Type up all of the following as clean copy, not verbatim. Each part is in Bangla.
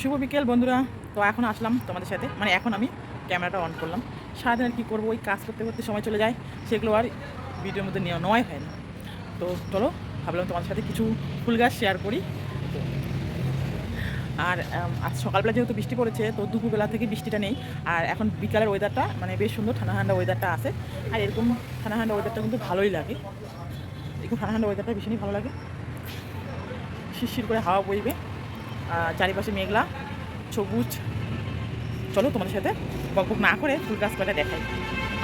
শুভ বিকেল বন্ধুরা। তো এখন আসলাম তোমাদের সাথে, মানে এখন আমি ক্যামেরাটা অন করলাম। সারাদিন আর কী করবো, ওই কাজ করতে করতে সময় চলে যায়, সেগুলো আর ভিডিওর মধ্যে নেওয়াই হয় না। তো চলো, ভাবলাম তোমাদের সাথে কিছু ফুল গাছ শেয়ার করি। তো আর আজ সকালবেলা যেহেতু বৃষ্টি পড়েছে, তো দুপুরবেলা থেকে বৃষ্টিটা নেই। আর এখন বিকালের ওয়েদারটা মানে বেশ সুন্দর, ঠান্ডা ঠান্ডা ওয়েদারটা আছে। আর এরকম ঠান্ডা ঠান্ডা ওয়েদারটা কিন্তু ভালোই লাগে। এরকম ঠান্ডা ঠান্ডা ওয়েদারটা ভীষণই ভালো লাগে। শিরশির করে হাওয়া বইবে, চারিপাশে মেঘলা, সবুজ। চলো তোমাদের সাথে বকবক না করে ফুল গাছ কটা দেখাই।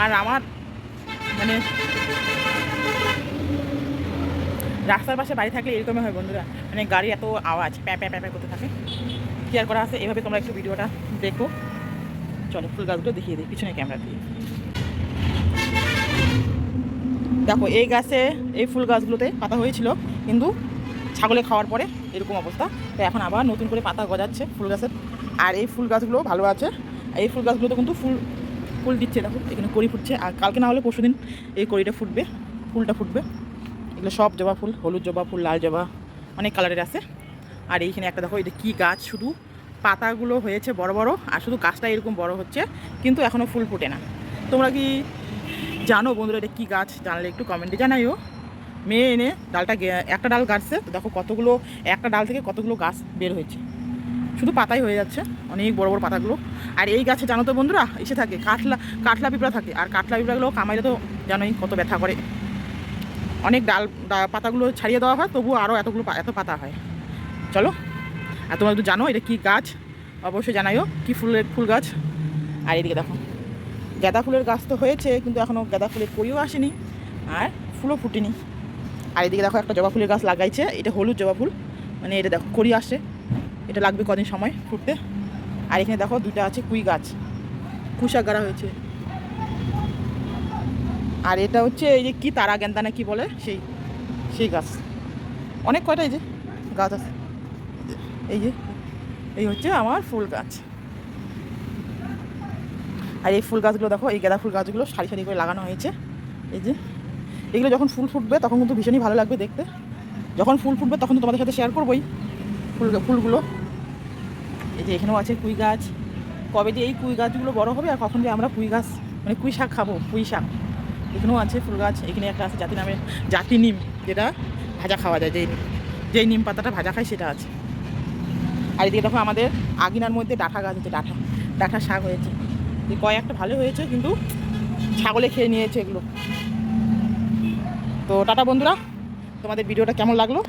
আর আমার মানে রাস্তার পাশে বাড়ি থাকলে এরকমই হয় বন্ধুরা, মানে গাড়ি এত আওয়াজ প্যাঁ প্যাঁ প্যাঁ প্যাঁ করতে থাকে। কেয়ার করা আছে এভাবে, তোমরা একটু ভিডিওটা দেখো। চলো ফুল গাছগুলো দেখিয়ে দিই পিছনে ক্যামেরা দিয়ে। দেখো এই গাছে, এই ফুল গাছগুলোতে পাতা হয়েছিল, কিন্তু ছাগলে খাওয়ার পরে এরকম অবস্থা। তো এখন আবার নতুন করে পাতা গজাচ্ছে ফুল গাছের। আর এই ফুল গাছগুলো ভালো আছে। এই ফুল গাছগুলোতে কিন্তু ফুল ফুল দিচ্ছে। দেখো এখানে কড়ি ফুটছে, আর কালকে না হলে পরশুদিন এই কড়িটা ফুটবে, ফুলটা ফুটবে। এগুলো সব জবা ফুল, হলুদ জবা ফুল, লাল জবা, অনেক কালারের আছে। আর এইখানে একটা দেখো, এটা কী গাছ, শুধু পাতাগুলো হয়েছে বড় বড়, আর শুধু গাছটা এরকম বড় হচ্ছে, কিন্তু এখনও ফুল ফুটে না। তোমরা কি জানো বন্ধুরা এটা কী গাছ? জানলে একটু কমেন্টে জানাইও। মেয়ে এনে ডালটা, একটা ডাল গাছছে, তো দেখো কতগুলো, একটা ডাল থেকে কতগুলো গাছ বের হয়েছে, শুধু পাতাই হয়ে যাচ্ছে, অনেক বড় বড় পাতাগুলো। আর এই গাছে জানো তো বন্ধুরা, এসে থাকে কাঠলা পিঁপড়া থাকে। আর কাঠলা পিঁপড়াগুলো কামাইলে তো জানোই কত ব্যথা করে। অনেক ডাল পাতাগুলো ছাড়িয়ে দেওয়া হয়, তবুও আরও এত পাতা হয়। চলো, আর তোমরা যদি জানো এটা কী গাছ অবশ্যই জানাইও, কী ফুল গাছ। আর এদিকে দেখো গাঁদা ফুলের গাছ তো হয়েছে, কিন্তু এখনও গাঁদা ফুলের কড়িও আসেনি, আর ফুলও ফুটেনি। আর এদিকে দেখো একটা জবা ফুলের গাছ লাগাইছে, এটা হলুদ জবা ফুল, মানে এটা দেখো কড়ি আসছে, এটা লাগবে কদিন সময় ফুটতে। আর এখানে দেখো দুইটা আছে কুই গাছ, কুশাক গাড়া হয়েছে। আর এটা হচ্ছে এই যে কি তারা গেন্দা না কি বলে, সেই সেই গাছ। অনেক কয়টা এই যে গাছ আছে। এই যে এই হচ্ছে আমার ফুল গাছ। আর এই ফুল গাছগুলো দেখো, এই গাঁদা ফুল গাছগুলো সারি সারি করে লাগানো হয়েছে। এই যে এগুলো যখন ফুল ফুটবে তখন কিন্তু ভীষণই ভালো লাগবে দেখতে। যখন ফুল ফুটবে তখন তো তোমাদের সাথে শেয়ার করবোই ফুলগুলো। এই যে এখানেও আছে কুই গাছ। কবে যে এই কুই গাছগুলো বড় হবে, আর কখন যে আমরা কুই গাছ মানে কুই শাক খাবো, কুই শাক। এখানেও আছে ফুল গাছ। এখানে একটা আছে জাতি নিম, যেটা ভাজা খাওয়া যায়, যেই নিম পাতাটা ভাজা খায় সেটা আছে। আর এদিকে দেখো আমাদের আগিনার মধ্যে ডাঁটা গাছ আছে, ডাঁটা শাক হয়েছে। কয়েকটা ভালো হয়েছে, কিন্তু ছাগলে খেয়ে নিয়েছে এগুলো। তো টাটা বন্ধুরা, তোমাদের ভিডিওটা কেমন লাগলো?